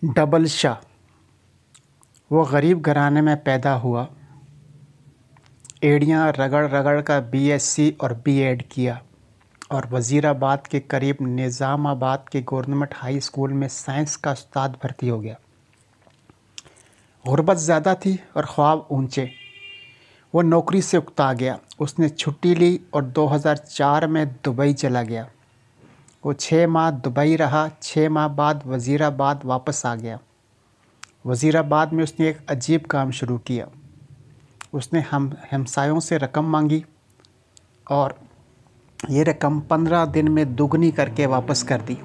Double Shah वो गरीब घराने में पैदा हुआ। एड़ियाँ रगड़ रगड़ कर बीएससी और बीएड किया और वज़ीराबाद के करीब निज़ामाबाद के गवर्नमेंट हाई स्कूल में साइंस का उस्ताद भर्ती हो गया। गुर्बत ज़्यादा थी और ख्वाब ऊंचे। वो नौकरी से उकता गया। उसने छुट्टी ली और 2004 में दुबई चला गया। वो 6 माह दुबई रहा। 6 माह बाद वज़ीराबाद वापस आ गया। वज़ीराबाद में उसने एक अजीब काम शुरू किया। उसने हमसायों से रकम मांगी और ये रकम 15 दिन में दुगनी करके वापस कर दी।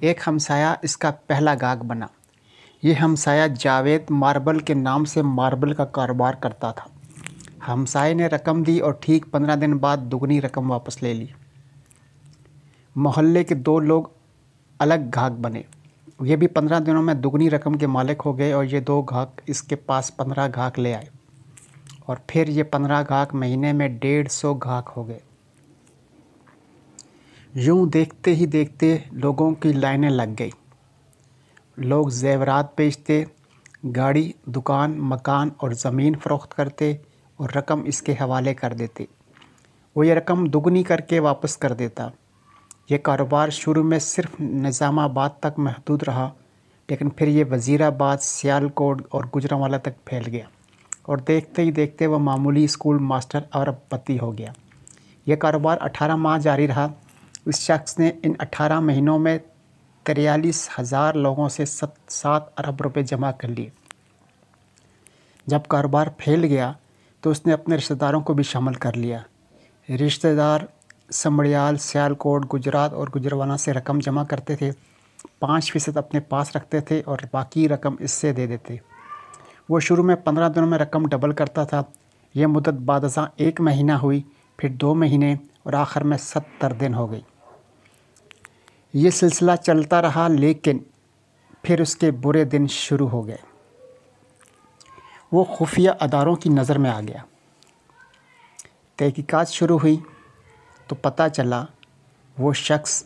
एक हमसाया इसका पहला गाहक बना। ये हमसाया जावेद मार्बल के नाम से मार्बल का कारोबार करता था। हमसाये ने रकम दी और ठीक 15 दिन बाद दुगनी रकम वापस ले ली। मोहल्ले के 2 लोग अलग गाहक बने। ये भी 15 दिनों में दुगनी रकम के मालिक हो गए और ये 2 गाहक इसके पास 15 गाहक ले आए और फिर ये 15 गाहक महीने में 150 गाहक हो गए। यूं देखते ही देखते लोगों की लाइनें लग गई। लोग ज़ेवरात बेचते, गाड़ी, दुकान, मकान और ज़मीन फ़रोख्त करते और रकम इसके हवाले कर देते। वो ये रकम दुगनी करके वापस कर देता। ये कारोबार शुरू में सिर्फ निज़ामाबाद तक महदूद रहा, लेकिन फिर ये वज़ीराबाद, सियालकोट और गुजरांवाला तक फैल गया और देखते ही देखते वह मामूली स्कूल मास्टर अरबपति हो गया। यह कारोबार 18 माह जारी रहा। इस शख्स ने इन 18 महीनों में 43,000 लोगों से 7 अरब रुपए जमा कर लिए। जब कारोबार फैल गया तो उसने अपने रिश्तेदारों को भी शामिल कर लिया। रिश्तेदार समड़ियाल, सियालकोट, गुजरात और गुजरांवाला से रकम जमा करते थे। 5% अपने पास रखते थे और बाकी रकम इससे दे देते। वो शुरू में 15 दिनों में रकम डबल करता था। यह मुद्दत बादशाह 1 महीना हुई, फिर 2 महीने और आखिर में 70 दिन हो गई। ये सिलसिला चलता रहा, लेकिन फिर उसके बुरे दिन शुरू हो गए। वो खुफिया अदारों की नज़र में आ गया। तहकीकात शुरू हुई तो पता चला वो शख्स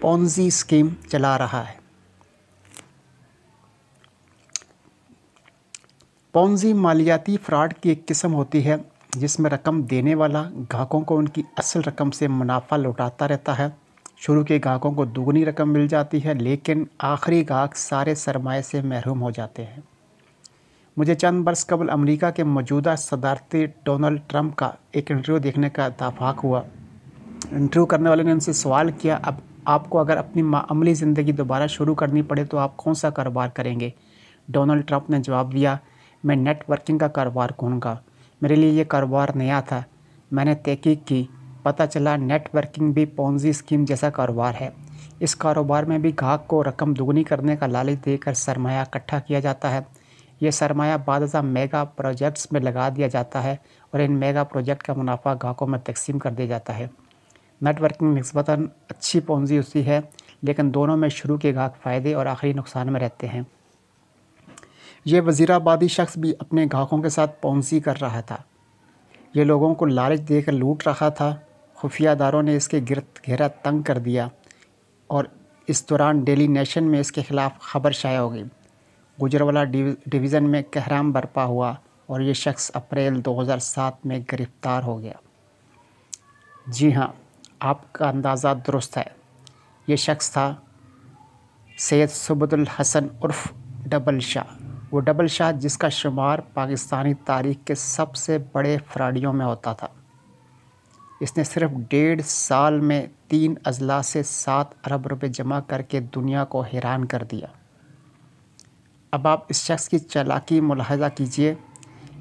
पोंजी स्कीम चला रहा है। पोंजी मालियाती फ्रॉड की एक किस्म होती है जिसमें रकम देने वाला ग्राहकों को उनकी असल रकम से मुनाफा लौटाता रहता है। शुरू के ग्राहकों को दुगनी रकम मिल जाती है, लेकिन आखिरी ग्राहक सारे सरमाए से महरूम हो जाते हैं। मुझे चंद बरस कबल अमेरिका के मौजूदा सदारती डोनाल्ड ट्रंप का एक इंटरव्यू देखने का इत्तेफाक हुआ। इंटरव्यू करने वाले ने उनसे सवाल किया, अब आपको अगर अपनी मामूली ज़िंदगी दोबारा शुरू करनी पड़े तो आप कौन सा कारोबार करेंगे? डोनाल्ड ट्रंप ने जवाब दिया, मैं नेटवर्किंग का कारोबार करूँगा। मेरे लिए ये कारोबार नया था। मैंने तहकीक की, पता चला नेटवर्किंग भी पोंजी स्कीम जैसा कारोबार है। इस कारोबार में भी ग्राहक को रकम दुगनी करने का लालच देकर सरमाया इकट्ठा किया जाता है। ये सरमाया बादशाह मेगा प्रोजेक्ट्स में लगा दिया जाता है और इन मेगा प्रोजेक्ट का मुनाफा ग्राहकों में तकसीम कर दिया जाता है। नेटवर्किंग निस्बतन अच्छी पोंजी होती है, लेकिन दोनों में शुरू के ग्राहक फ़ायदे और आखिरी नुकसान में रहते हैं। ये वज़ीराबादी शख्स भी अपने ग्राहकों के साथ पोंजी कर रहा था। ये लोगों को लालच देकर लूट रहा था। खुफिया अदारों ने इसके गिरद घेरा तंग कर दिया और इस दौरान डेली नेशन में इसके ख़िलाफ़ खबर शाया हो गई। गुजरांवाला डिवीज़न में कहराम बरपा हुआ और ये शख्स अप्रैल 2007 में गिरफ़्तार हो गया। जी हाँ, आपका अंदाज़ा दुरुस्त है। ये शख्स था सैयद सुबुदुल हसन उर्फ डबल शाह। वो डबल शाह जिसका शुमार पाकिस्तानी तारीख़ के सबसे बड़े फ्रॉडियों में होता था। इसने सिर्फ 1.5 साल में 3 अजला से 7 अरब रुपए जमा करके दुनिया को हैरान कर दिया। अब आप इस शख्स की चालाकी मुलाहज़ा कीजिए।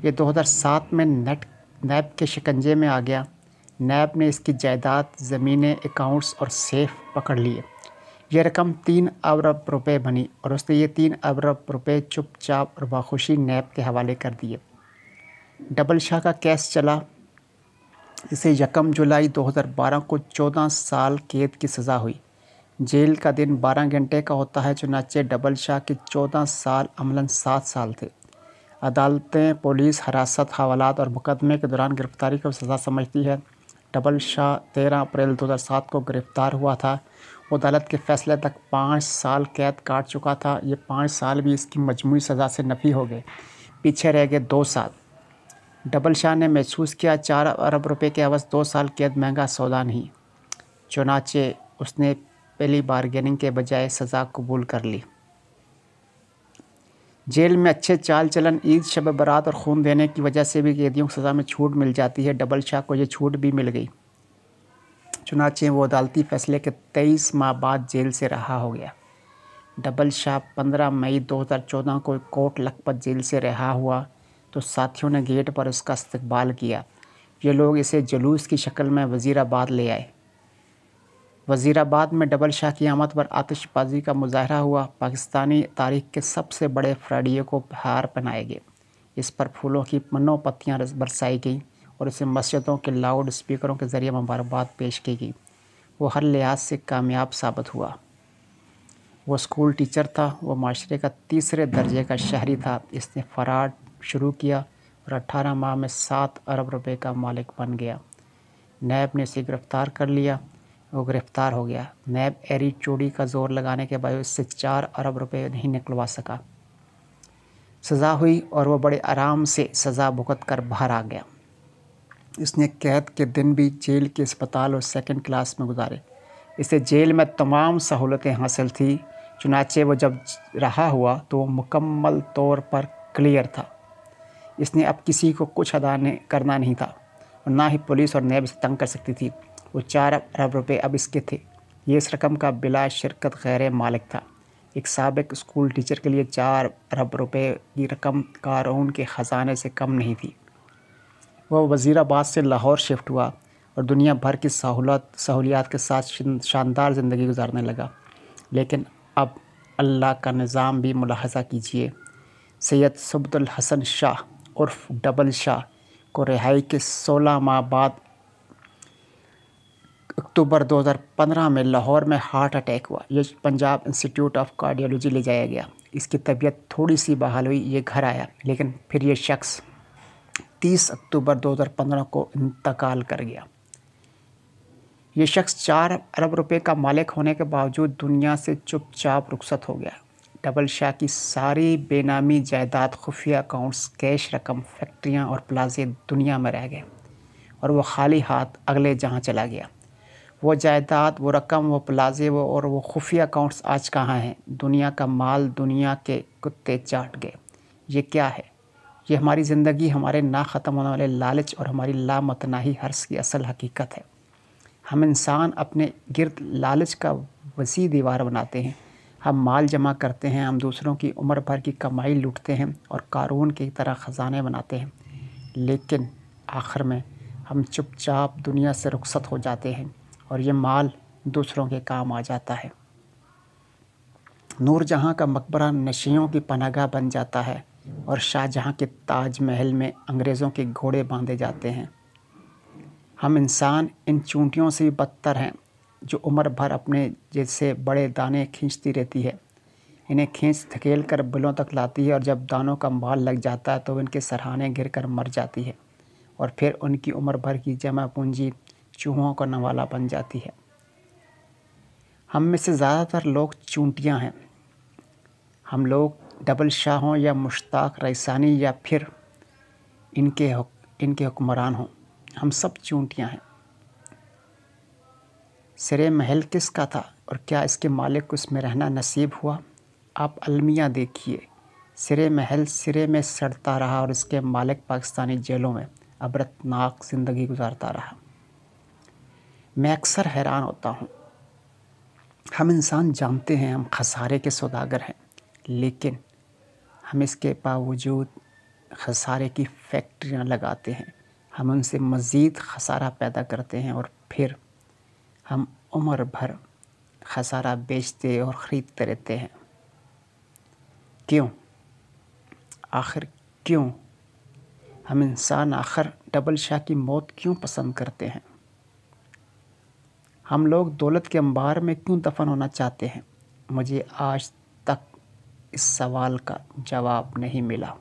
ये 2007 में नैब के शिकंजे में आ गया। नैब ने इसकी जायदाद, ज़मीनें, अकाउंट्स और सेफ पकड़ लिए। यह रकम 3 अरब रुपए बनी और उसने ये 3 अरब रुपए चुपचाप और बाखुशी नैब के हवाले कर दिए। डबल शाह का केस चला। इसे 1 जुलाई 2012 को 14 साल कैद की सज़ा हुई। जेल का दिन 12 घंटे का होता है, चुनाचे डबल शाह के 14 साल अमलन 7 साल थे। अदालतें पुलिस हिरासत, हवालात और मुकदमे के दौरान गिरफ़्तारी को सज़ा समझती है। डबल शाह 13 अप्रैल 2007 को गिरफ़्तार हुआ था। वो अदालत के फ़ैसले तक 5 साल कैद काट चुका था। ये 5 साल भी इसकी मजमूई सज़ा से नफ़ी हो गए, पीछे रह गए 2 साल। डबल शाह ने महसूस किया 4 अरब रुपए के एवज़ 2 साल कैद महंगा सौदा नहीं। चुनाचे उसने पहली बारगेनिंग के बजाय सज़ा कबूल कर ली। जेल में अच्छे चाल चलन, ईद, शब बारात और खून देने की वजह से भी कैदियों को सज़ा में छूट मिल जाती है। डबल शाह को ये छूट भी मिल गई। चुनाचे वो अदालती फ़ैसले के 23 माह बाद जेल से रहा हो गया। डबल शाह 15 मई 2014 को कोट लखपत जेल से रहा हुआ तो साथियों ने गेट पर उसका इस्तकबाल किया। ये लोग इसे जुलूस की शक्ल में वज़ीराबाद ले आए। वज़ीराबाद में डबल शाह की आमद पर आतिशबाजी का मुजाहरा हुआ। पाकिस्तानी तारीख के सबसे बड़े फ्राइडे को हार पहनाए गए। इस पर फूलों की मनो पत्तियाँ बरसाई गईं और उसे मस्जिदों के लाउड स्पीकरों के ज़रिए मुबारकबाद पेश की गई। वो हर लिहाज से कामयाब साबित हुआ। वो स्कूल टीचर था। वो माशरे का तीसरे दर्जे का शहरी था। इसने फ़राड शुरू किया और 18 माह में 7 अरब रुपए का मालिक बन गया। नैब ने इसे गिरफ़्तार कर लिया। वो गिरफ़्तार हो गया। नैब एरी चोरी का ज़ोर लगाने के बाद उससे 4 अरब रुपए नहीं निकलवा सका। सज़ा हुई और वो बड़े आराम से सज़ा भुगत कर बाहर आ गया। इसने कैद के दिन भी जेल के अस्पताल और सेकंड क्लास में गुजारे। इसे जेल में तमाम सहूलतें हासिल थी। चुनाचे वो जब रहा हुआ तो वो मुकम्मल तौर पर क्लियर था। इसने अब किसी को कुछ अदा करना नहीं था और ना ही पुलिस और नैब इसे तंग कर सकती थी। वो 4 अरब रुपए अब इसके थे। ये इस रकम का बिला शिरकत गैर मालिक था। एक साबिक स्कूल टीचर के लिए 4 अरब रुपए की रकम कारून के ख़जाने से कम नहीं थी। वह वज़ीराबाद से लाहौर शिफ्ट हुआ और दुनिया भर की सहूलियात के साथ शानदार ज़िंदगी गुजारने लगा। लेकिन अब अल्लाह का निज़ाम भी मुलाहज़ा कीजिए। सैयद सबदुल हसन शाह उर्फ डबल शाह को रिहाई के 16 माह बाद अक्टूबर 2015 में लाहौर में हार्ट अटैक हुआ। ये पंजाब इंस्टीट्यूट ऑफ कार्डियोलॉजी ले जाया गया। इसकी तबीयत थोड़ी सी बहाल हुई, ये घर आया, लेकिन फिर ये शख्स 30 अक्टूबर 2015 को इंतकाल कर गया। ये शख्स 4 अरब रुपए का मालिक होने के बावजूद दुनिया से चुपचाप रुखसत हो गया। डबल शाह की सारी बेनामी जायदाद, खुफिया अकाउंट्स, कैश रकम, फैक्ट्रियाँ और प्लाजे दुनिया में रह गए और वो खाली हाथ अगले जहाँ चला गया। वो जायदाद, वो रकम, वो प्लाजे, वो खुफिया अकाउंट्स आज कहाँ हैं? दुनिया का माल दुनिया के कुत्ते चाट गए। ये क्या है? ये हमारी ज़िंदगी, हमारे ना ख़त्म होने वाले लालच और हमारी लामतनाही हर्ष की असल हकीकत है। हम इंसान अपने गिर्द लालच का वसी दीवार बनाते हैं। हम माल जमा करते हैं, हम दूसरों की उम्र भर की कमाई लूटते हैं और कारून की तरह ख़जाने बनाते हैं, लेकिन आखिर में हम चुपचाप दुनिया से रुखसत हो जाते हैं और ये माल दूसरों के काम आ जाता है। नूरजहाँ का मकबरा नशियों की पनाहगाह बन जाता है और शाहजहाँ के ताजमहल में अंग्रेज़ों के घोड़े बांधे जाते हैं। हम इंसान इन चूंटियों से भी बदतर हैं जो उम्र भर अपने जैसे बड़े दाने खींचती रहती है। इन्हें खींच धकेल कर बिलों तक लाती है और जब दानों का माल लग जाता है तो इनके सरहाने गिर कर मर जाती है और फिर उनकी उम्र भर की जमा पूंजी चूहों का नवाला बन जाती है। हम में से ज़्यादातर लोग चूंटियाँ हैं। हम लोग डबल शाह हों या मुश्ताक रईसानी या फिर इनके हुक्मरान हों, हम सब चूंटियाँ हैं। सिरे महल किसका था और क्या इसके मालिक को इसमें रहना नसीब हुआ? आप अलमिया देखिए। सिरे महल सिरे में सड़ता रहा और इसके मालिक पाकिस्तानी जेलों में अबरतनाक ज़िंदगी गुजारता रहा। मैं अक्सर हैरान होता हूँ। हम इंसान जानते हैं हम खसारे के सौदागर हैं, लेकिन हम इसके बावजूद खसारे की फैक्ट्रियाँ लगाते हैं। हम उनसे मज़ीद खसारा पैदा करते हैं और फिर हम उम्र भर खसारा बेचते और ख़रीदते रहते हैं। क्यों? आखिर क्यों? हम इंसान आखिर डबल शाह की मौत क्यों पसंद करते हैं? हम लोग दौलत के अंबार में क्यों दफन होना चाहते हैं? मुझे आज तक इस सवाल का जवाब नहीं मिला।